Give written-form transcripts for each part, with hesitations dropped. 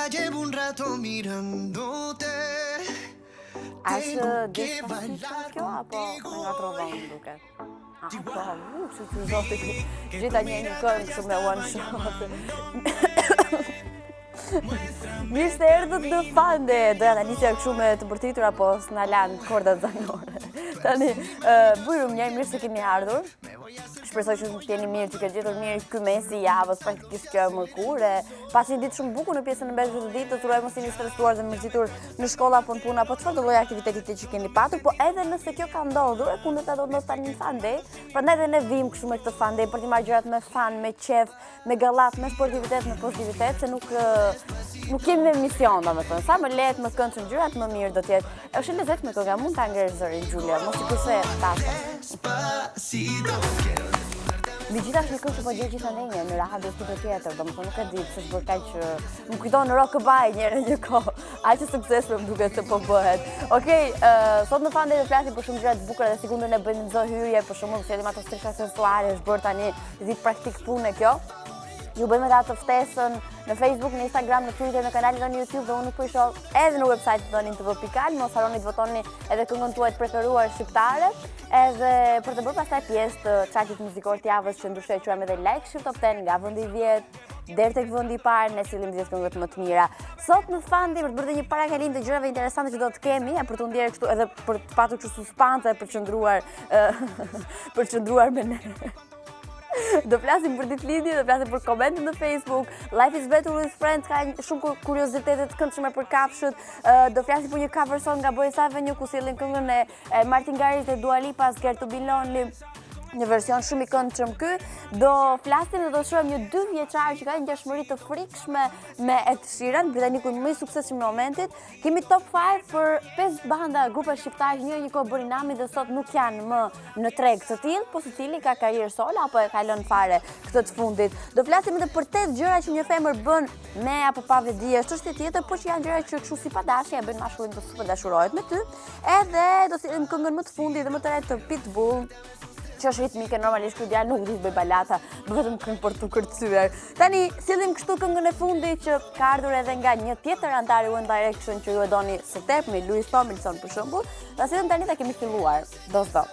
llevo un rato mirándote. Është despacito kjo apo nga trovon duket? Po, që zoti gjitha një këngë kështu me one shot. Mirë se erdhët në FunDay, doja ta nisja kështu me të përtitur apo s'na lanë kordat zanore. Tani, bujrum një, mirë se keni ardhur. Shpresoj që të jeni mirë, që ke gjetur mirë ky mesi i javës, praktikisht kjo e mërkurë. Pasi një ditë shumë bukur në pjesën e mbetshme të ditës, uroj mos jeni stresuar dhe mërzitur në shkollë apo në punë apo çfarë do lloj aktiviteti që keni patur, po edhe nëse kjo ka ndodhur, e kundërta do të ndodh tani në FunDay, prandaj edhe ne vim kështu me këtë FunDay për të marrë gjërat me fan, me qef, me gallat, me sportivitet, me pozitivitet, se nuk kemi me mision, domethënë. Sa më lehtë, më këndshëm gjërat, më mirë do të jetë. Është e lezetshme kënga, mund ta ngresh zërin Julia, mos sikurse tash. Mi gjithashtu një këngë që po gjej gjithandej në radio tjetër tjetër, domethënë nuk e di pse s'bër kaq që më kujton Rockabye një kohë. Aq suksesshëm më duket se po bëhet. Okej, sot në FunDay do flasim për shumë gjëra të bukura dhe sigurt ne bëjmë çdo hyrje, për shembull, si ato strisha sensuale, është bërë tani ditë praktik pune kjo. Ju bëjmë edhe atë ftesën në Facebook, në Instagram, në Twitter, në kanalin tonë YouTube dhe unë nuk po i shoh edhe në website tonin tv.al, mos harroni të votoni edhe këngën tuaj të preferuar shqiptare, edhe për të bërë pastaj pjesë të chartit muzikor të javës që ndryshoj quajmë edhe Like Shift Top 10 nga vendi i 10 deri tek vendi i parë, ne sillim 10 këngët më të mira. Sot në FunDay për të bërë një parakalim të gjërave interesante që do të kemi, për të ndjerë kështu edhe për të patur kështu suspanse për qëndruar me ne. Do flasim për ditëlindje, do flasim për komentet në Facebook, Life is better with friends, ka shumë kuriozitete të këndshme për kafshët, do flasim për një cover song nga Boys Avenue ku sjellin këngën e Martin Garrix dhe Dua Lipa, Scared to be Lonely. Një version shumë i këndshëm ky. Do flasim dhe do shohim një 2 vjeçar që ka një ngjashmëri të frikshme me Ed Sheeran, britanikun më i suksesshëm në momentit. Kemi top 5 për 5 banda, grupe shqiptare që një kohë bërin namin dhe sot nuk janë më në treg të tillë, po secili ka karrierë solo apo e ka lënë fare këtë të fundit. Do flasim edhe për 8 gjëra që një femër bën me apo pa vetëdije, është çështje tjetër, por që janë gjëra që kështu si pa dashje e bëjnë mashkullin të super dashurohet me ty. Edhe do sillim këngën më të fundit dhe më të re të Pitbull, që është ritmike, normalisht ky djalë nuk di të bëj balata, vetëm këngë për tu kërcyer. Tani sillim kështu këngën e fundit që ka ardhur edhe nga një tjetër antar i One Direction që ju e doni së tepmi, Louis Tomlinson për shembull. Ta sillim tani ta kemi filluar. Do stop.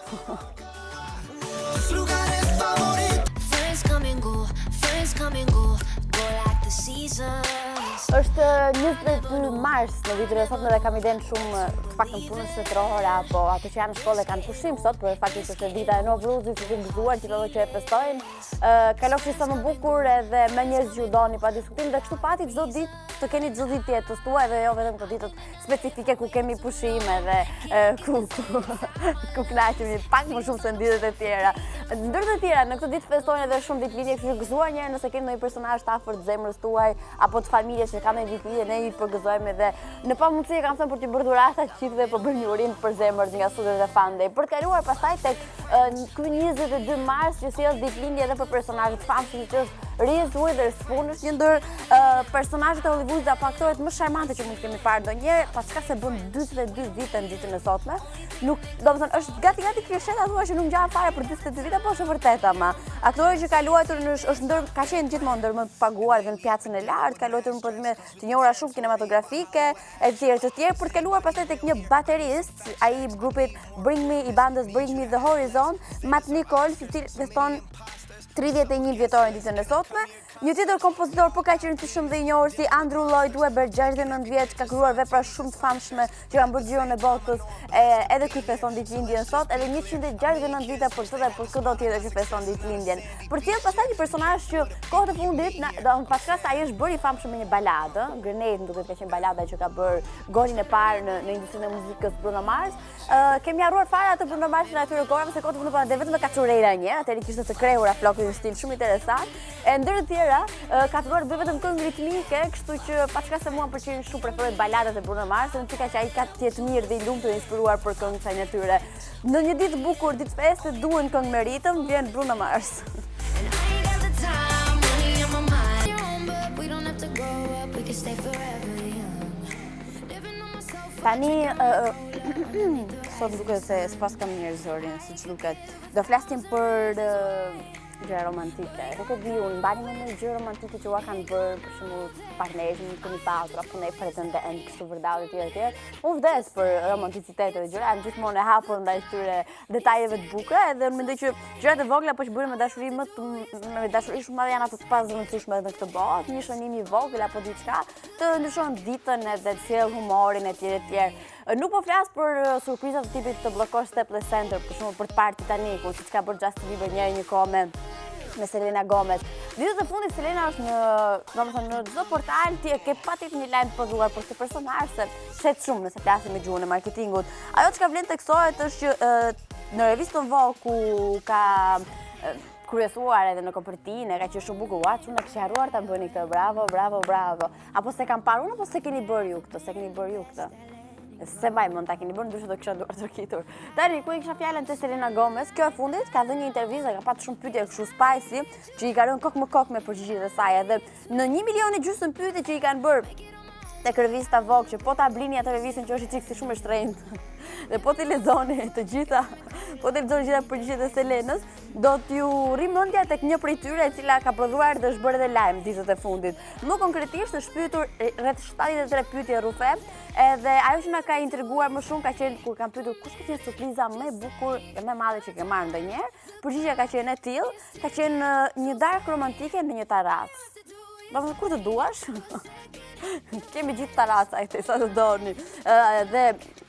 Është 22 mars në vitin e sotme dhe kam idenë shumë të paktën punës shtetërore apo ato që janë në shkollë kanë pushim sot, për faktin se është dita e Novruzit që kemi gëzuar që ato që e festojnë. Kalofshi sa më bukur edhe me njerëz që ju doni pa diskutim dhe kështu pati çdo ditë të keni çdo ditë jetës tuaj dhe jo vetëm këto ditët specifike ku kemi pushim edhe ku kënaqemi pak më shumë se në ditët e tjera. Ndër të tjera në këtë ditë festojnë edhe shumë ditëlindje, kështu që gëzuar një herë nëse keni ndonjë personazh të afërt zemrës tuaj apo të familjes që kanë ditëlindje, ne i përgëzojmë edhe në pamundësi kam thënë për të bërë dhurata qik dhe për bërë një urim për zemër nga studiot e FunDay. Për të kaluar pastaj tek ky 22 mars që sjell ditëlindje edhe për personazhe të famshëm që është Reese Witherspoon, është një ndër personazhet e Hollywoodit apo aktorët më charmante që mund të kemi parë ndonjëherë, pas çka se bën 42 vite në ditën e sotme. Nuk, domethënë është gati klisheta thua që nuk ngjan fare për 42 vite, po është vërtet ama. Aktori që ka luajtur është ndër ka qenë gjithmonë ndër më të paguar në pjatën e lartë, ka luajtur në prodhime të njohura shumë kinematografike, e tjerë për të kaluar pastaj tek një baterist, ai i grupit i bandës Bring Me The Horizon, Matt Nicole, i cili feston 31 vjetor në ditën e sotme. Një tjetër kompozitor po ka qenë të shumë dhe i njohur si Andrew Lloyd Webber, 69 vjeç, ka krijuar vepra shumë të famshme që kanë bërë xhiron e botës. Edhe ky feston ditëlindjen sot, edhe 169 vite për të dhe për çdo tjetër që feston ditëlindjen. Për të pastaj një personazh që kohët e fundit, pas çka ai është bërë i famshëm me një baladë, Grenade, duket të qenë balada që ka bërë golin e parë në industrinë e muzikës Bruno Mars. Kemi harruar fare atë Bruno Marsin atyre kohëve se kohët e fundit po vetëm me kaçurera një, atëherë kishte të krehura flokë në stil shumë interesant. Ndër të tjera ka filluar të bëj vetëm këngë ritmike, kështu që paçka se mua pëlqejnë shumë preferoj baladat e Bruno Mars, në çka që ai ka të jetë mirë dhe i lumtur dhe inspiruar për këngë çaj natyre. Në një ditë bukur, ditë feste, duhen këngë me ritëm, vjen Bruno Mars. Tani, sot duket se s'pas kam mirë zërin, siç duket. Do flasim për gjë romantike. Nuk e di unë, mbani me një gjë romantike që ua kanë bërë, për shembull, partnerë në keni pasur apo ne pretendent kështu vërdall etj. Unë vdes për romanticitetin e gjërat, gjithmonë e hapur ndaj këtyre detajeve të bukura, edhe unë mendoj që gjërat e vogla po që bëhen me dashuri me dashuri shumë madhe janë ato të pazrëndësishme në këtë botë, një shënim i vogël apo diçka të ndryshon ditën edhe të sjell humorin etj. Nuk po flas për surprizat të tipit të bllokosh Staples Center, për shembull për të parë Titanicun, siç ka bërë Justin Bieber një kohë me Selena Gomez. Ditët e fundit Selena është në çdo portal ti e ke patjetër një lajm të përdhuar për këtë personazh se shet shumë nëse flasim me gjuhën e marketingut. Ajo çka vlen teksohet është që në revistën Vogue ku ka kryesuar edhe në kopertinë, ka qenë shumë bukur, unë e kisha harruar ta bëni këtë, bravo, bravo, bravo. Apo se kam parë unë apo se keni bërë ju këtë, Se mbaj mund ta keni bërë, ndryshe do kisha duar të rkitur. Tani, ku i kisha fjalën te Selena Gomez, kjo e fundit ka dhënë një intervistë, ka patë shumë pyetje kështu spicy, që i ka rënë kokë më kokë me përgjigjet e saj, edhe në 1,5 milion pyetje që i kanë bërë tek revista Vogue, që po ta blini atë revistën që është çik si shumë e shtrenjtë, dhe po t'i lexoni të gjitha përgjigjet e Selenës, do t'ju rri mendja tek një prej tyre e cila ka prodhuar dhe është bërë edhe lajm ditët e fundit. Më konkretisht është pyetur rreth 73 pyetje rrufe, edhe ajo që na ka intriguar më shumë ka qenë kur kanë pyetur kush ka qenë surpriza më e bukur e më e madhe që ke marrë ndonjëherë. Përgjigjja ka qenë e tillë, ka qenë një darkë romantike në një terracë. Vëmë kur të duash? Kemi gjithë terraca këtej sa të doni. Dhe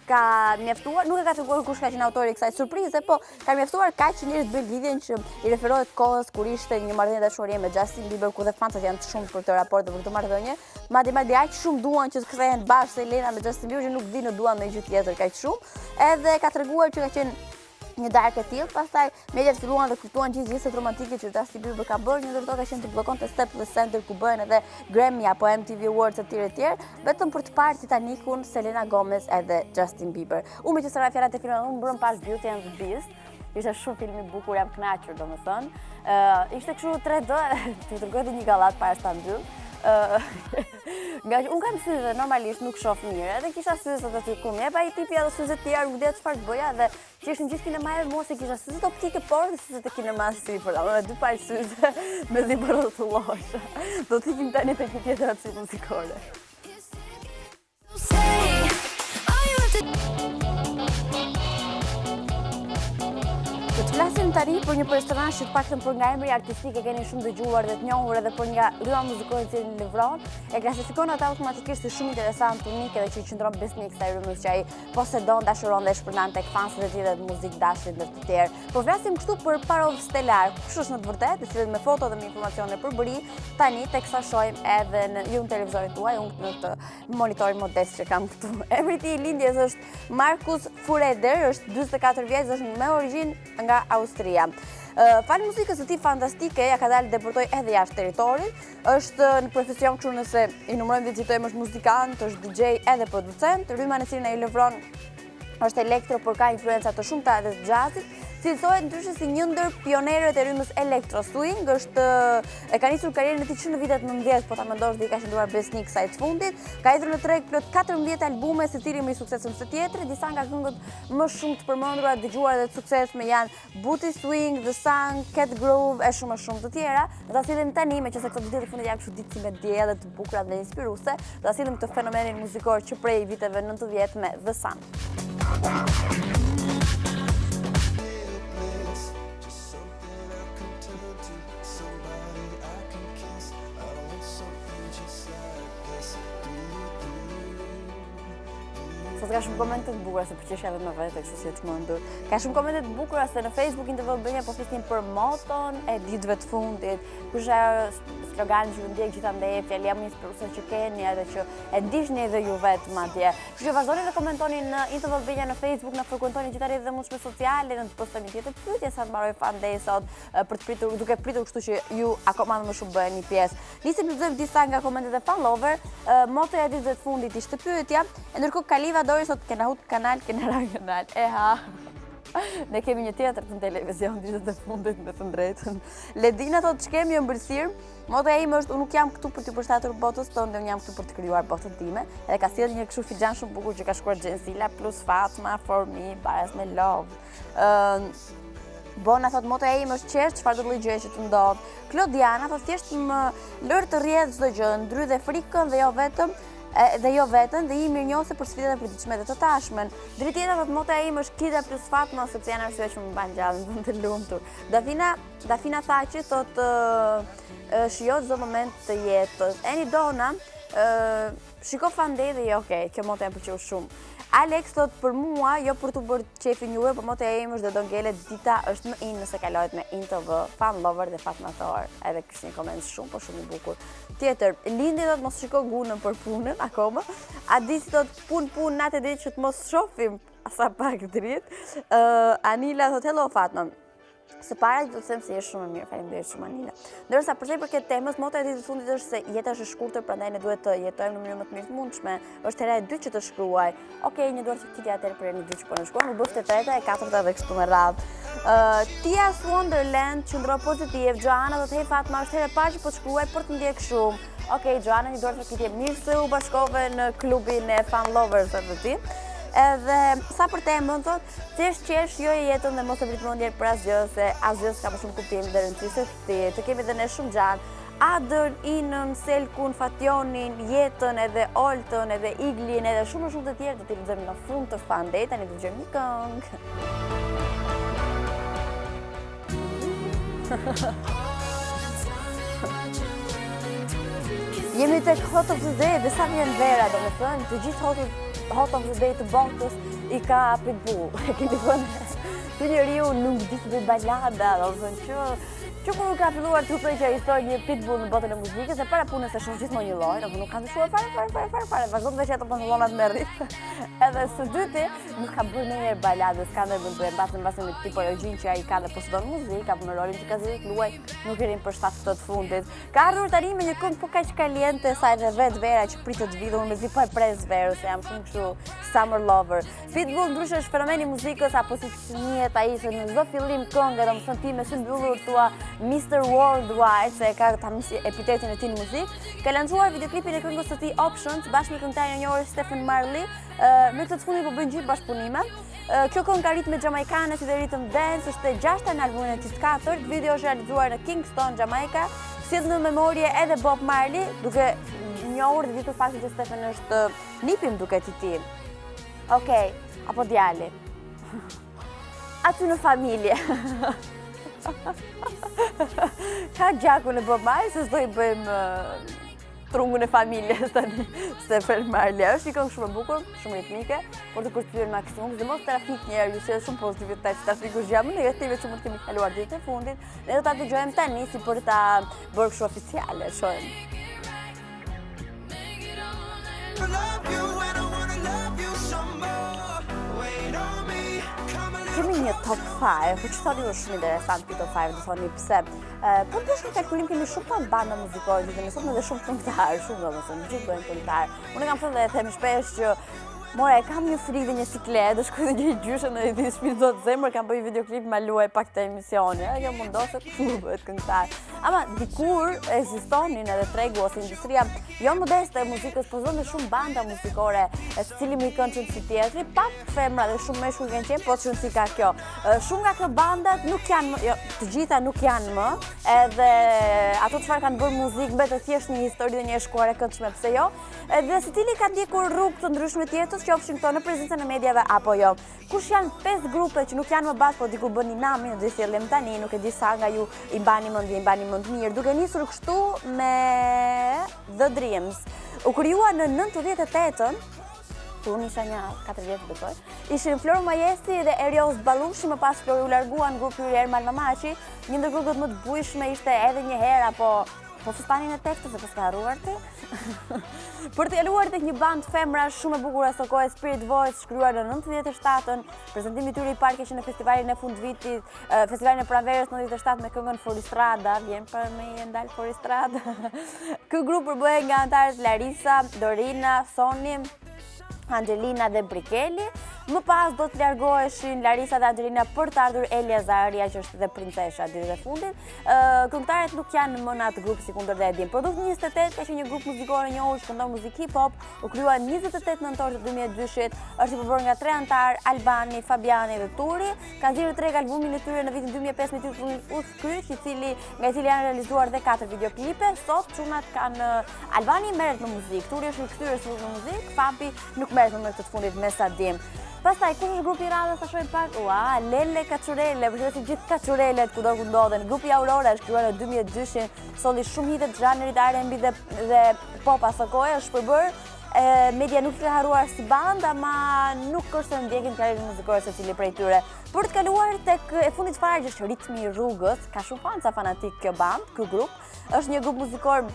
ka mjaftuar, nuk e ka treguar kush ka qenë autori i kësaj surprize, po ka mjaftuar kaq që njerëz bëjnë lidhjen që i referohet kohës kur ishte një marrëdhënie dashurie me Justin Bieber, ku dhe fansat janë të shumë për këtë raport dhe për këtë marrëdhënie. Madje aq shumë duan që të kthehen bashkë Selena me Justin Bieber që nuk di në duan ndonjë gjë tjetër kaq shumë. Edhe ka treguar që ka qenë një darkë e tillë, pastaj mediat filluan dhe kuptuan gjithë gjërat romantike që Justin Bieber ka bërë, një ndërto ka qenë të bllokonte Staples Center ku bëhen edhe Grammy apo MTV Awards etj, vetëm për të parë Titanicun, Selena Gomez edhe Justin Bieber. Unë që sera fjallat e filmit, unë mbrëm pas Beauty and the Beast. Ishte shumë film i bukur, jam kënaqur domethënë. Ishte kështu 3D, të tregoj një gallat para se ta mbyll. Nga që unë kam syze, normalisht nuk shoh mirë, edhe kisha syze të ty ku më jep ai tipi edhe syze të tjera, nuk di çfarë të bëja dhe që ishin gjithë kinemaje mos e kisha syze optike por dhe syze të kinemas sipër, me dy palë syze me dy rrotullosh. Do të ikim tani tek një tjetër atë muzikore. Do të flasim tani për një personazh që të paktën për nga emri artistik e keni shumë dëgjuar dhe të njohur edhe për nga rryma muzikore që i livron, e klasifikon atë automatikisht si shumë interesant, unik edhe që i qëndron besnik kësaj rrymës që ai posedon, dashuron dhe shpërndan tek fansit e tij dhe muzikë dashuri ndër të tjerë. Po flasim kështu për parov stelar, kush është në të vërtetë, të cilët me foto dhe me informacione përbëri, tani teksa shohim edhe ju në televizorin tuaj, unë në këtë monitorin modest që kam këtu. Emri i tij i lindjes është Markus Fureder, është 44 vjeç, është me origjinë nga Austria. Fal muzikës së tij fantastike, ja ka dalë deportoj edhe jashtë territorit, është në profesion kështu nëse i numërojmë dhe citojmë është muzikant, është DJ edhe producent, rryma në cilën ai lëvron është elektro, por ka influenca të shumta edhe të jazzit. Cilësohet ndryshe si një ndër pionerët e rrymës elektro swing, e ka nisur karrierën e tij që në vitet 90, po ta mendosh dhe i ka qëndruar besnik kësaj të fundit. Ka hedhur në treg plot 14 albume, secili me suksesën së tjetrit. Disa nga këngët më shumë të përmendura, dëgjuara dhe të suksesshme janë Booty Swing, The Sun, Cat Groove e shumë të tjera. Do ta sillim tani, meqense këto ditë të fundit janë kështu ditë si me diell dhe të bukura dhe inspiruese, do ta sillim këtë fenomenin muzikor që prej viteve 90 me The Sun. Sot ka shumë komente të bukura se përqeshja vetë me vete, kështu si e çmendur. Ka shumë komente të bukura se në Facebook Tv Albania po flisnin për moton e ditëve të fundit. Kush është slogani që ju ndjek gjithandaj, fjalia më inspiruese që keni edhe që e ndiqni edhe ju vetë madje. Kështu që vazhdoni dhe komentoni në Tv Albania në Facebook, na frekuentoni gjithë rrjetet mundshme sociale, në të postoni tjetër pyetje sa të mbaroj FunDay sot për të pritur, duke pritur kështu që ju akoma më shumë bëheni pjesë. Nisim të lexojmë disa nga komentet e follower. Motoja e ditëve të fundit ishte pyetja, ndërkohë Kaliva Dori sot kena hut kanal, kena regional. Ne kemi një teatr në televizion ditët e fundit me të drejtën. Ledina thotë ç'kemi ëmbëlsirë. Motoja ime është unë nuk jam këtu për të përshtatur botës tonë, unë jam këtu për të krijuar botën time. Edhe ka sjellë një kështu fixhan shumë bukur që ka shkruar Gjensila plus Fatma for me, baras me love. Bona thot moto e im është qesh, çfarë do lloj gjëje që të ndodh. Klodiana thot thjesht më lër të rrjedh çdo gjë, ndry dhe frikën dhe jo vetëm dhe i mirënjohse për sfidat e përditshme dhe të tashmen. Dritë tjetër thot moto e im është Kida plus Fatma sepse janë arsye që më mban gjallë, të lumtur. Dafina tha që thot shijo çdo moment të jetës. Eni Dona shiko FunDay dhe jo, okay, kjo moto e më pëlqeu shumë. Alex thot për mua, jo për të bërë qefin juve, për moto e im është dhe do ngele dita është më in nëse kalohet me in TV, fan lover dhe fatmator. Edhe kështë një koment shumë, po shumë i bukur. Tjetër, Lindi thot mos shiko gunën për punën, akoma. Adisi thot pun natë e ditë që të mos shofim asa pak dritë. Anila thot hello Fatma. Së para do të them se je shumë e mirë, faleminderit shumë Anila. Ndërsa për sa i përket temës, mota e ditës së fundit është se jeta është e shkurtër, prandaj ne duhet të jetojmë në mënyrë më të mirë të mundshme. Është hera e dytë që të shkruaj. Okej, një duart që atëherë për një dytë që po në shkruaj, më bëftë e treta, e katërta dhe kështu me radhë. Tias Wonderland qëndro pozitiv. Joana do të hej Fatma, është herë e parë që po shkruaj për të ndjek shumë. Okej, Joana, një duart që mirë se u bashkove në klubin e fan lovers të ti. Edhe sa për temën thot, thjesht qesh jo e jetën dhe mos e prit mendjen për asgjë, se asgjë s'ka më shumë kuptim dhe rëndësishme të kemi dhe ne shumë gjatë. Adër, Inën, Selkun, Fationin, Jetën, edhe Oltën, edhe Iglin, edhe shumë të tjerë do t'i lexojmë në fund të FunDay, tani dëgjojmë një këngë. Jemi tek Hot of the Day dhe sa vjen vera, domethënë, të gjithë Hot of the Day të botës i ka Pitbull. E keni thënë, ky njeriu nuk di të bëj balada, domethënë që kur ka filluar të preqë histori Pitbull në botën e muzikës, e para punës e shumë gjithmonë një lloj, nuk ka ndryshuar fare, vazhdon veç ato pantallonat me rrit. Edhe së dyti, nuk ka bërë ndonjëherë balade, s'ka ndonjë bëj mbase me tipo Eugene që ai ka dhe poston muzikë, apo me rolin që ka zgjedhur luaj, nuk i rin për shtatë të fundit. Ka ardhur tani me një këngë po kaq kaliente sa edhe vet vera që pritet të vijë, unë mezi po e pres verën se jam shumë kështu summer lover. Pitbull ndryshe është fenomen i muzikës apo si njihet ai se në çdo fillim këngë, domethënë ti me sy mbyllur thua Mr. Worldwide, se ka tani epitetin e tij në muzikë, ka lançuar videoklipin e këngës së tij Options bashkë me këngëtarin e njohur Stephen Marley. Me këtë të fundit po bëjnë gjithë bashkëpunime. Kjo këngë ka ritme jamaikane si dhe rhythm dance, është e 6-ta në albumin e tij të katërt. Video është realizuar në Kingston, Jamaica, sjell në memorie edhe Bob Marley, duke njohur dhe ditur faktin që Stephen është nipim duket i tij. Okej, apo djali. Aty në familje. Ka gjakun e Bob Marley, se s'do i bëjmë trungun e familjes tani. Stephen Marley është një këngë shumë e bukur, shumë ritmike, por të kërcyer maksimum, dhe mos trafik njerë, ju sjell shumë pozitivitet, trafiku është gjë më negative që mund të kemi kaluar ditën e fundit, ne do ta dëgjojmë tani si për ta bërë kështu oficiale, shohim. Kemi një top 5, po që thoni është shumë interesant këtë top 5, do thoni pse. Po të shumë kalkulim kemi shumë të banda muzikore, dhe nësot me dhe shumë këngëtarë, shumë do mësën, gjithë bëjnë këngëtarë. Unë kam thënë dhe them shpesh që more, kam një frikë dhe një siklet, do shkoj dhe një gjyshe në edhi shpinë do të zemër, kam bëj videoklip ma luaj pak të emisioni, kjo mundoset ku bëhet këngëtar. Ama dikur ekzistonin edhe tregu ose industria jo modeste e muzikës, po zonë shumë banda muzikore, cili më i kënë qënë si tjetri, pak femra dhe shumë meshkull kënë qenë, po qënë si ka kjo. Shumë nga këto bandat nuk janë më, jo, të gjitha nuk janë më, edhe ato çfarë kanë bërë muzikë, betë thjesht një histori dhe një shkuar e këndshme, pse jo, edhe si cili ka ndjekur rrugë të ndryshme tjetës, qofshin këto në prezencën e mediave apo jo. Kush janë 5 grupe që nuk janë më bashkë, po diku bëni namin, do i sjellim tani, nuk e di sa nga ju i mbani mend mirë, duke nisur kështu me The Dreams. U krijuar në 98-ën, kur unë isha një 4 vjetë besoj, ishin Flor Majesti dhe Erios Ballushi, më pas Flori u larguan grupi i Ermal Mamaçi, një ndër grupet më të bujshme ishte edhe një herë apo fustanin e tekstit se pas ka harruar ti. Për të jeluar tek një band femra shumë e bukur asaj kohe, Spirit Voice, shkruar në 97-ën, prezantimi i tyre i parë ishte në festivalin e fundvitit, festivalin e pranverës në 97 me këngën Foristrada, vjen për me i ndal Foristrada. Ky grup përbëhej nga anëtarët Larisa, Dorina, Soni, Angelina dhe Brikeli. Më pas do të largoheshin Larisa dhe Angelina për të ardhur Elia Zaharia, që është dhe princesha ditët e fundit. Këngëtarët nuk janë më në atë grup si kundër dhe e dim. Produkt 28 ka qenë një grup muzikor i njohur që këndon muzikë hip-hop, u krija 28 nëntor të 2002-shit, është i përbërë nga 3 antar, Albani, Fabiani dhe Turi. Kanë nxjerrë 3 albumin e tyre në vitin 2005 me titullin Uskryq, nga i cili janë realizuar dhe 4 videoklipe. Sot çunat kanë Albani merret në muzikë, Turi është rikthyer sot në muzikë, Fabi nuk merret më këtë të fundit me sa dim. Pastaj, kush është grupi i radhës, ta shohim pak? Lele Kaçurele, përshëndesim gjithë Kaçurelet kudo ku ndodhen. Grupi Aurora është krijuar në 2002-shin, solli shumë hite të zhanrit R&B dhe pop asaj kohe, është përbër media nuk ka harruar si band, ama nuk është se ndjekin karrierën muzikore secili prej tyre. Për të kaluar tek e fundit fare që është Ritmi i Rrugës, ka shumë fanca fanatik kjo band, ky grup. Është një grup muzikor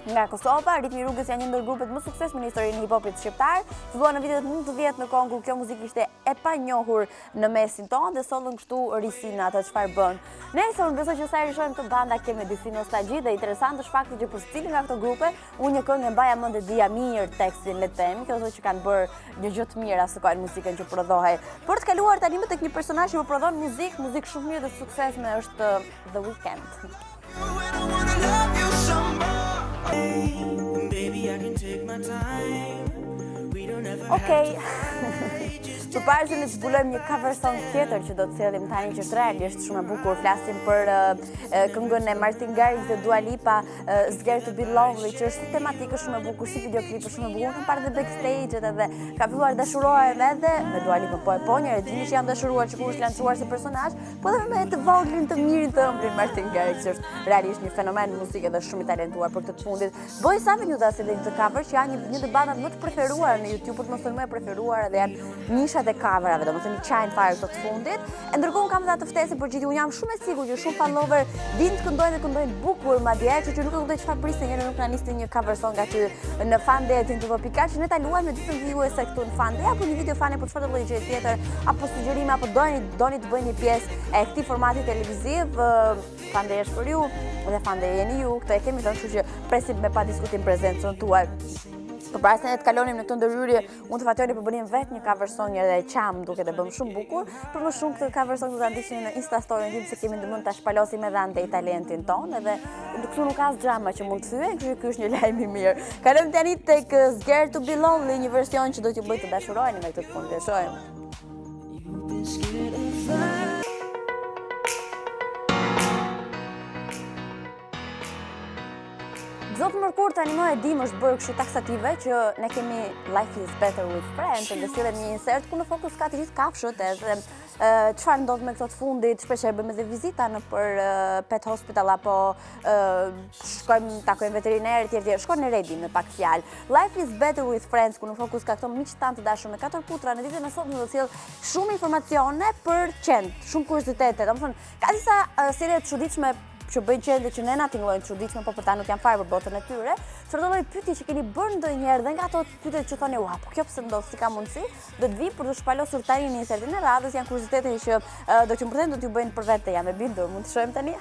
nga Kosova. Ritmi i Rrugës janë një ndër grupet më suksesshme në historinë e hip-hopit shqiptar. Filluan në vitet 90 në kohën kur kjo muzikë ishte e panjohur në mesin tonë dhe sollën kështu risinë atë çfarë bën. Nëse unë besoj që sa i shohim këtë banda kemi disi nostalgji dhe interesant është fakti që për cilin nga këto grupe unë një këngë mbaja mend e dija mirë tekstin, le të them, kjo që kanë bërë një gjë të mirë asaj kohë muzikën që prodhohej. Për të kaluar tani më tek një personazh që prodhon muzikë shumë mirë dhe suksesshme është The Weeknd. Okej. Përpara se ne të zbulojmë një cover song tjetër që do të sjellim tani që është realisht shumë e bukur, flasim për këngën e Martin Garrix dhe Dua Lipa, Scared to be Lonely, që është tematikë shumë e bukur, si videoklip shumë e bukur. Kam parë dhe backstage-et edhe ka filluar dashurohet edhe me Dua Lipa po njëri dini që janë dashuruar që kur është lançuar si personazh, po edhe me të voglin të mirin të ëmbrin Martin Garrix, që është realisht një fenomen muzike dhe shumë i talentuar për këtë fundit. Boys Avenue da se këtë cover që janë një ndër bandat më të preferuara në YouTube, por mos më e preferuara dhe janë nishat e coverave, domethënë një qajnë fare të fundit. E ndërkohë kam dhe atë ftesë për gjithë, unë jam shumë e sigurt që shumë follower vinë të këndojnë bukur, madje që nuk e kuptoj çfarë prisni, njëri nuk na niste një cover song aty në FunDay që ne ta luajmë me ditën vijuese këtu në FunDay, apo një video fane për çfarë lloj gjë tjetër, apo sugjerime, apo doni të bëni pjesë e këtij formati televiziv, FunDay është për ju dhe FunDay jeni ju, këtë e kemi thënë, kështu që presim me pa diskutim prezencën tuaj. Përpara se ne të kalonim në këtë ndërhyrje, unë të fatoni për bënim vetë një cover song dhe qam duke të bëm shumë bukur. Për më shumë këtë cover song do ta ndiqni në Insta story tim se kemi ndërmend ta shpalosim edhe andej talentin ton edhe këtu nuk ka drama që mund të thyen, kështu që ky është një lajm i mirë. Kalojmë tani tek Scared to be Lonely, një version që do t'ju bëj të dashuroheni me këtë fund. E shohim. Zotë mërkur tani më e dim është bërë kështu taksative që ne kemi Life is better with friends dhe sillet një insert ku në fokus ka të gjithë kafshët edhe çfarë ndodh me këto të fundit, shpesh bëjmë edhe vizita në për pet hospital apo shkojmë takojmë veterinerë etj. Shkon në Redi me pak fjalë. Life is better with friends ku në fokus ka këto miq tan të dashur me 4 putra në ditën e sotme do të sjell shumë informacione për qentë, shumë kuriozitete. Domethënë ka disa sjellje të çuditshme që bëjnë qentë që ne na tingëllojnë të çuditshme, po për ta nuk janë fare për botën e tyre. Çfarë lloj pyetje që keni bërë ndonjëherë dhe nga ato pyetje që thoni, "Ua, po kjo pse ndodh, si ka mundësi?" Do të vi për të shpalosur tani në insertin e radhës, janë kuriozitete që do t'ju mbërthejnë, do t'ju bëjnë për vete, jam e bindur. Mund të shohim tani?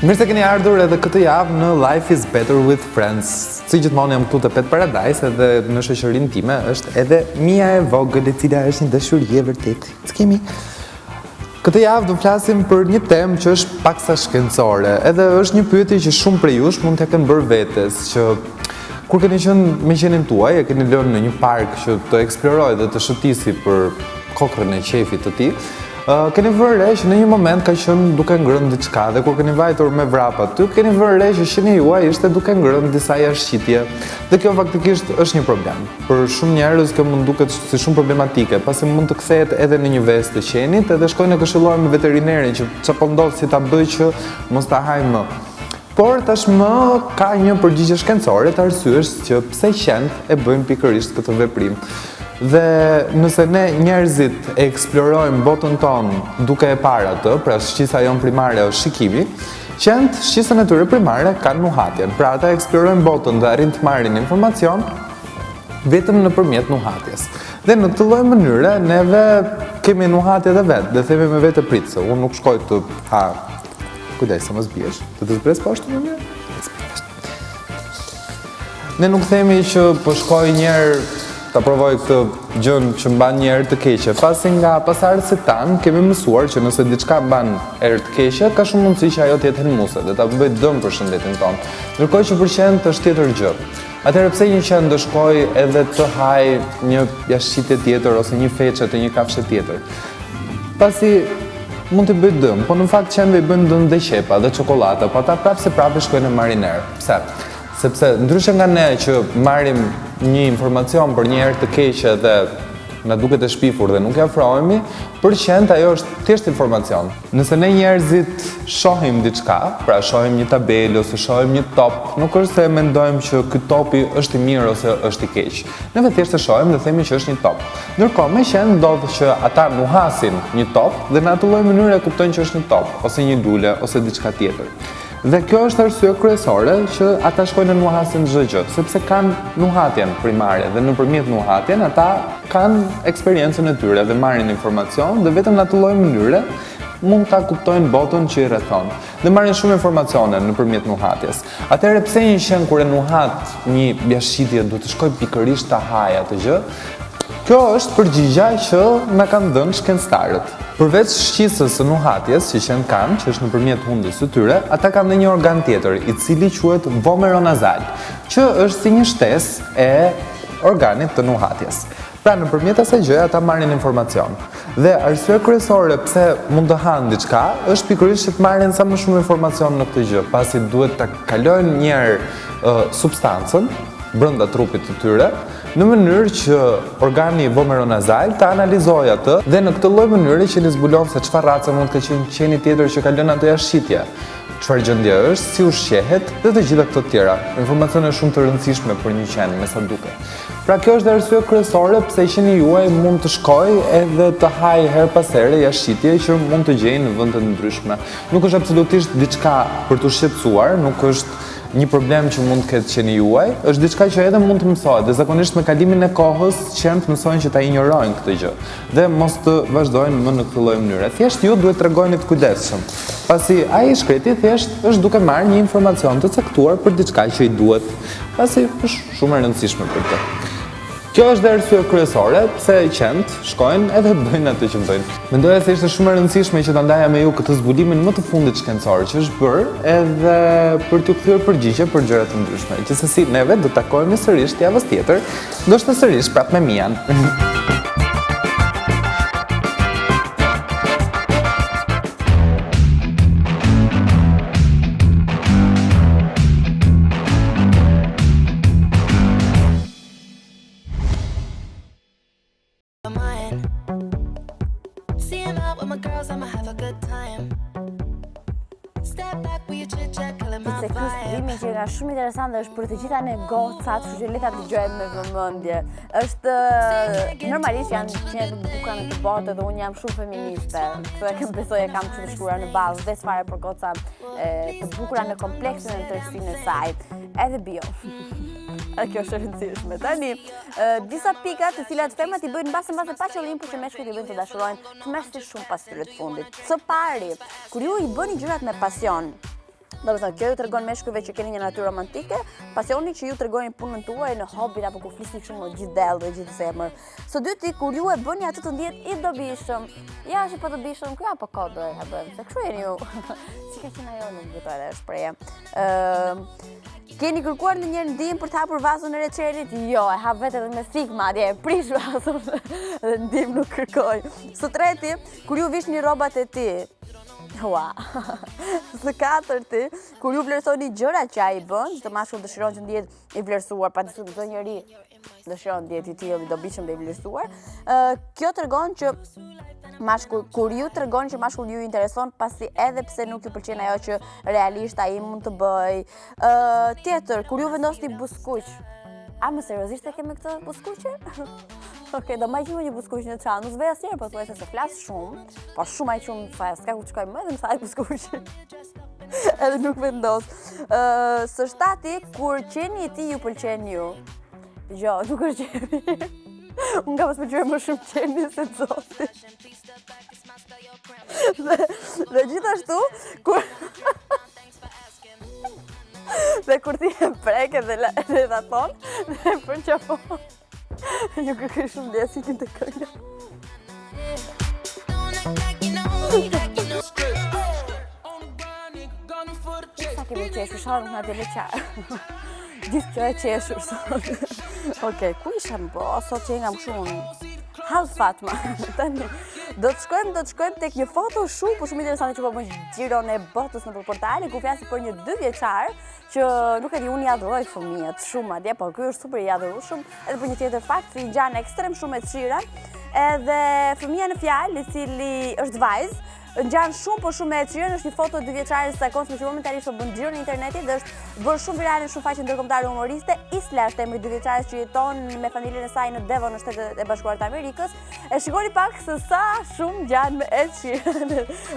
Mirë se keni ardhur edhe këtë javë në Life is better with friends. Si gjithmonë jam këtu te Pet Paradise edhe në shoqërinë time është edhe Mia e vogël e cila është një dashuri e vërtet. Skemi. Këtë javë do flasim për një temë që është paksa shkencore, edhe është një pyetje që shumë prej jush mund t'ia kenë bërë vetes, që kur keni qenë me qenin tuaj, e keni lënë në një park që të eksplorojë dhe të shëtisi për kokrën e qefit të tij. Keni vënë re që në një moment ka qenë duke ngrënë diçka dhe kur keni vajtur me vrap aty, keni vënë re që qenia juaj ishte duke ngrënë disa jashtëqitje. Dhe kjo faktikisht është një problem. Për shumë njerëz kjo mund duket si shumë problematike, pasi mund të kthehet edhe në një vezë të qenit, edhe shkojnë të këshillojnë me veterinerin që çfarë po ndodh, si ta bëj që mos ta hajnë më. Por tashmë ka një përgjigje shkencore të arsyesh që pse qentë e bëjnë pikërisht këtë veprim. Dhe nëse ne njerëzit e eksplorojmë botën tonë duke e parë atë, pra shqisa jonë primare është shikimi, qentë shqisën e tyre primare kanë nuhatjen. Pra ata eksplorojnë botën dhe arrin të marrin informacion vetëm nëpërmjet nuhatjes. Dhe në këtë lloj mënyre neve kemi nuhatjet e vetë, dhe themi me vetë prit, se unë nuk shkoj të ha, kujdes, se mos biesh, të zbres poshtë më mirë. Ne nuk themi që po shkoj njerë ta provoj këtë gjën që mban një erë të keqe, pasi nga pasardhësit si tanë kemi mësuar që nëse diçka mban erë të keqe, ka shumë mundësi që ajo të jetë helmuse dhe ta bëj dëm për shëndetin tonë. Ndërkohë që për qentë është tjetër gjë. Atëherë pse një qenë do shkoj edhe të haj një jashtëqitje tjetër ose një feçe të një kafshë tjetër? Pasi mund të bëj dëm, po në fakt qenëve i bëjnë dëm dhe qepa dhe çokoladata, po ata prapë shkojnë në mariner. Pse? Sepse ndryshe nga ne që marrim një informacion për një herë të keqe dhe na duket e shpifur dhe nuk e afrohemi, për qentë ajo është thjesht informacion. Nëse ne njerëzit shohim diçka, pra shohim një tabelë ose shohim një top, nuk është se mendojmë që ky topi është i mirë ose është i keq. Ne thjesht e shohim dhe themi që është një top. Ndërkohë me qenë ndodh që ata nuhasin një top dhe në atë lloj mënyre e kuptojnë që është një top ose një lule ose diçka tjetër. Dhe kjo është arsye kryesore që ata shkojnë në nuhasin çdo gjë, sepse kanë nuhatjen primare dhe nëpërmjet nuhatjen ata kanë eksperiencën e tyre dhe marrin informacion dhe vetëm në atë lloj mënyre mund ta kuptojnë botën që i rrethon dhe marrin shumë informacione nëpërmjet nuhatjes. Atëherë pse një qen kur e nuhat një jashtëqitje duhet të shkojë pikërisht ta hajë atë gjë? Kjo është përgjigja që na kanë dhënë shkencëtarët. Përveç shqisës së nuhatjes që qenë kanë, që është nëpërmjet hundës së tyre, ata kanë dhe një organ tjetër, i cili quhet vomeronazal, që është si një shtesë e organit të nuhatjes. Pra nëpërmjet asaj gjëje ata marrin informacion. Dhe arsye kryesore pse mund të hanë diçka është pikërisht që të marrin sa më shumë informacion në këtë gjë, pasi duhet ta kalojnë një herë substancën brenda trupit të tyre, në mënyrë që organi vomeronazal ta analizojë atë dhe në këtë lloj mënyre që i zbulon se çfarë race mund të ketë qeni tjetër që ka lënë atë jashtëqitje, çfarë gjendje është, si ushqehet dhe të gjitha këto të tjera. Informacione shumë të rëndësishme për një qen, me sa duket. Pra kjo është arsye kryesore pse qeni juaj mund të shkojë edhe të hajë her pas here jashtëqitje që mund të gjejnë në vende të ndryshme. Nuk është absolutisht diçka për të shqetësuar, nuk është një problem që mund të ketë qeni juaj, është diçka që edhe mund të mësohet dhe zakonisht me kalimin e kohës qenët mësojnë që ta injorojnë këtë gjë dhe mos të vazhdojnë më në këtë lloj mënyre. Thjesht ju duhet t'rregoni të kujdesshëm. Pasi ai shkreti thjesht është duke marrë një informacion të caktuar për diçka që i duhet, pasi është shumë e rëndësishme për të. Kjo është dhe arsye kryesore pse qenët shkojnë edhe bëjnë atë që bëjnë. Mendoja se ishte shumë e rëndësishme që ta ndaja me ju këtë zbulimin më të fundit shkencor që është bërë edhe për t'ju kthyer përgjigje për gjëra të ndryshme. Gjithsesi neve do të takohemi sërish javës tjetër, ndoshta sërish prapë me Mian. Që nga shumë interesant dhe është për të gjitha ne gocat, kështu që le ta dëgjojmë me vëmendje. Është normalisht janë qenë të bukura në të botë dhe unë jam shumë feministe. Këtë besoj e kam të shkruar në bazë dhe çfarë për goca të bukura në kompleksin e tërësinë e saj, edhe bio. Kjo është e rëndësishme. Tani, disa pika të cilat femrat i bëjnë mbase pa qëllim, por që meshkujt i bëjnë të dashurojnë të meshkuj shumë pas tyre të fundit. Së pari, kur ju i bëni gjërat me pasion, do të thotë, kjo ju tregon meshkujve që keni një natyrë romantike, pasioni që ju tregojnë punën tuaj në hobit apo kur flisni shumë me gjithë dellë dhe gjithë zemër. Së dyti, kur ju e bëni atë të ndihet i dobishëm, ja që po dobishëm, kjo apo kod do e bëjmë, se kështu jeni ju. Si ka qenë ajo, nuk kujtoj edhe shprehje. Keni kërkuar në njërë ndihmë për të hapur vasun e reçelit? Jo, e hap vetë edhe me thik madje, e prish vasun dhe ndihmë nuk kërkoj. Së treti, kur ju vishni rrobat e tij, ua. Së katërti, kur ju vlerësoni gjërat që ai bën, çdo mashkull dëshiron që ndihet i vlerësuar, pa çdo njeri dëshiron ndihet i tillë i dobishëm dhe i vlerësuar. Kjo tregon që kur ju tregoni që mashkulli ju intereson, pasi edhe pse nuk ju pëlqen ajo që realisht ai mund të bëj. Tjetër, kur ju vendosni buskuq, a më seriozisht e kemi këtë buskuqe? Okej, do maj qime një buskuq në çantë, nuk zvej asnjëherë, po thuaj se flas shumë, po shumë ai shumë, s'ka ku të shkoj më dhe më sa ai buskuqe. Edhe nuk vendos. Së shtati, kur qeni i tij ju pëlqen ju. Jo, nuk është qeni. Unë ka pas pëlqyer më shumë qeni se zoti. Dhe gjithashtu, dhe kur ti e preke dhe redakton, dhe përqafon, nuk e ke shumë lesitin të kënga. Sa kemi qeshur, sharë nga dhe leqarë. Gjithë që e qeshur sot. Okej, ku isha më po, sot që nga më shumë halë Fatma. Do të shkojmë tek një foto shumë interesante që po bëjnë gjiron e botës në portale, ku flasë për një 2 vjeçar që nuk e di unë i adhuroj fëmijët shumë atje, po ky është super i adhurueshëm, edhe për një tjetër fakt se i ngjan ekstrem shumë me çira, edhe fëmia në fjalë, i cili është vajzë, ngjan shumë me çirën, është një foto 2 vjeçare sa konse që momentalisht po bën xhiro në internetit dhe është bërë shumë virale në shumë faqe ndërkombëtare humoriste. Isla është emri 2 vjeçares që jeton me familjen e saj në Devon në Shtetet e Bashkuara të Amerikës. E shikoni pak se sa shumë ngjan me çirën.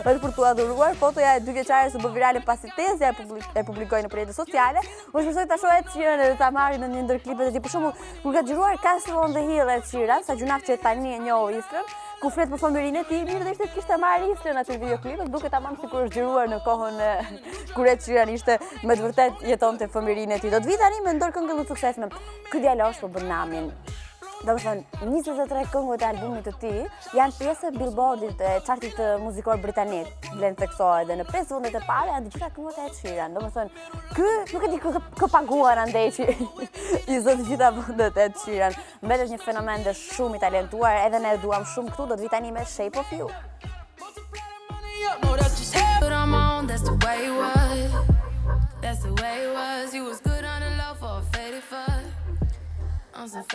Është për tu adhuruar. Fotoja e 2 vjeçares u bë virale pasi Tezja e publikoi në rrjetet sociale. Unë shpresoj ta shohë çirën edhe ta marrë në një ndër klipet e tij. Për shembull, kur ka xhiruar Castle on the Hill e çira, sa gjunaf që tani e njoh Islën, ku flet për fëmijërinë e tij, mirë dhe ishte kishte marrë Islën aty videoklipet, duket tamam sikur është xhiruar në kohën kur çira ishte me të vërtet jetonte fëmijërinë e tij. Do të vi tani me ndër këngë të suksesshme. Ky djalosh po bën namin. Domethënë 23 këngët e albumit të tij janë pjesë e Billboardit, e chartit muzikor britanik. Vlen theksohet dhe në 5 vendet e para janë të gjitha këngët e Çira. Domethënë, ky nuk e di kë paguar andej që i zot të gjitha vendet e Çira. Mbetet një fenomen dhe shumë i talentuar, edhe ne e duam shumë këtu. Do të vi tani me Shape of You.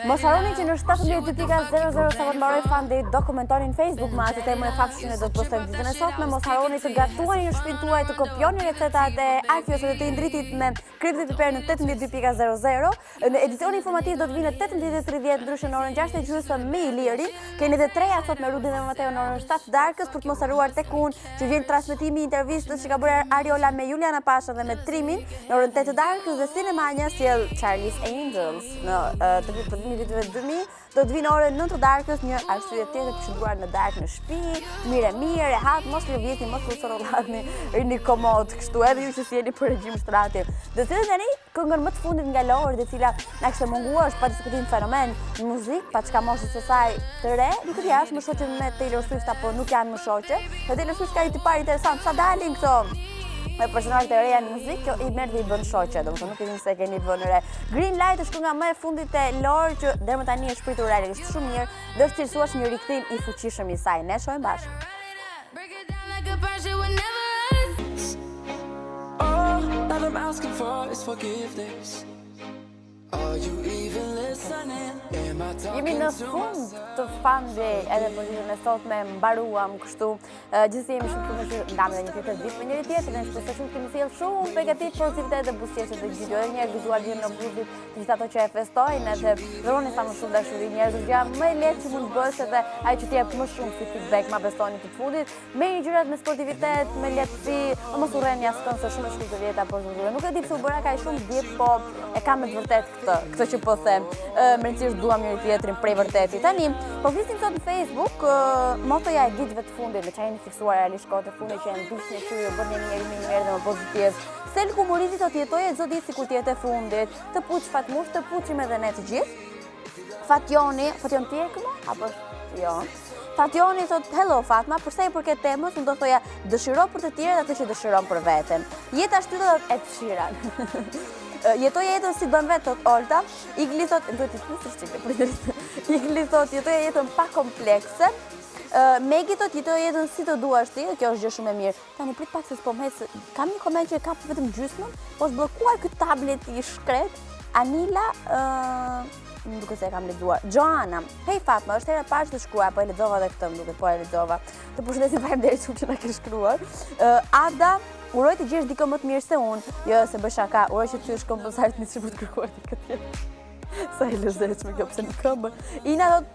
Mos harroni që në 17:00 sa po mbaroj FunDay dokumentonin në Facebook me atë temën e fakshën e do të postojmë ditën e sotme. Mos harroni të gatuani në shtëpinë tuaj, të kopjoni recetat e Alfios dhe të indritit me kripë dhe piper në 18:00. Në edicionin informativ do të vinë në 18:30 ndryshe në orën 6:30 me Ilirin. Keni edhe treja sot me Rudin dhe Mateo në orën 7 darkës për të mos harruar tek unë që vjen transmetimi i intervistës që ka bërë Ariola me Juliana Pasha dhe me Trimin në orën 8 darkës dhe Sinemania sjell Charlie's Angels në për viteve 2000 do të vinë orën 9 darkës një arsye tjetër të qëndruar në darkë në shtëpi, mirë, rehat, mos lëvizni, mos usorollatni, rini komod, kështu edhe ju që sjellni për regjim shtrati. Do të thënë tani këngën më të fundit nga Lori, e cila na kishte munguar, është pa diskutim fenomen në muzikë, pa çka moshës së saj të re, nuk e di as më shoqen me Taylor Swift apo nuk janë më shoqe. Taylor Swift ka një tipar interesant, sa dalin këto me personazhet e reja në muzikë, kjo i merr dhe i bën shoqe, domethënë nuk e di se e keni vënë re. Green Light është kënga më e fundit e Lor që deri më tani është pritur realisht shumë mirë dhe është cilësuar një rikthim i fuqishëm i saj. Ne shohim bashkë. Jemi në fund të FunDay edhe për ditën e sotme mbaruam kështu. Gjithsesi jemi shumë të mëshirë ndam edhe një tjetër ditë me njëri tjetrin, ne shpresoj shumë kemi sjell shumë negativ pozitivitet dhe buzëqeshje të gjithë. Edhe një herë gëzuar vjen në buzët të gjithë ato që e festojnë edhe dëroni sa më shumë dashuri. Njerëz është gjë më e lehtë që mund të bësh edhe ai që ti jep më shumë si feedback, ma besoni të fundit. Merrni gjërat me sportivitet, me lehtësi, mos urreni askënd se shumë shkurt të vjet apo zgjidhje. Nuk e di pse u bëra kaq shumë dip, po e kam me të vërtet këtë që po them. Mërënësisht duam njëri tjetrin prej vërtetit. Tani, po flisim sot në Facebook, motoja e ditëve të fundit, me që jeni fiksuar realisht kohët e fundit që janë ndihmë që ju bën një herë dhe më pozitiv. Sel humoristit do të jetojë çdo ditë sikur të jetë e fundit. Të puç Fatmush, të puçim edhe ne të gjithë. Fation tjerë apo jo? Fationi thot hello Fatma, për sa i përket temës, unë do thoja dëshiro për të tjerët atë që dëshiron për veten. Jeta shtytet e çiran. Jetoja jetën si bën vetë, thot Olta. Igli thot, duhet të thosë çike. Igli thot, jetoja jetën pa komplekse. Megi thot, jetoja jetën si të duash ti, kjo është gjë shumë e mirë. Tani prit pak se s'po mhes, kam një koment që e kap vetëm gjysmën, po është bllokuar ky tablet i shkret. Anila, më duket se e kam lexuar. Joana, hey Fatma, është hera e parë që të shkruaj, po e lexova edhe këtë, më duket, po e lexova. Të përshëndesim faleminderit shumë që na ke shkruar. Ada, uroj të gjesh dikë më të mirë se unë. Jo, se bëj shaka, uroj që ty është kompozarit një që për të kërkuar dikë tjetër. Sa e lezeshme kjo, pse nuk kam bërë. Ina thot,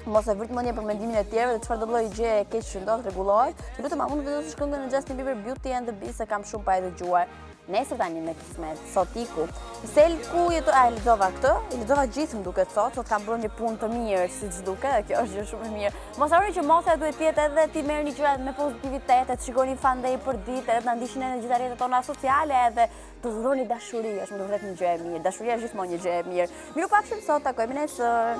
mos e vërt mendje për mendimin e tjerëve dhe çfarë do lloj gjë e keq që ndodh rregullohet. Lutem a mund të vëdosësh këngën e Justin Bieber Beauty and the Beast, se kam shumë pa e dëgjuar. nesër tani me kismet, sot iku. Sel ku e lexova këtë, i lexova gjithë më duket sot kam bërë një punë të mirë, siç duket, kjo është gjë shumë e mirë. Mos harroni që motja duhet të jetë edhe ti merrni gjërat me pozitivitet, të shikoni FunDay për ditë, edhe na ndiqni në gjithë rrjetet tona sociale edhe të dhuroni dashuri, është më vërtet një gjë e mirë. Dashuria është gjithmonë një gjë e mirë. Mirupafshim sot, takojmë nesër.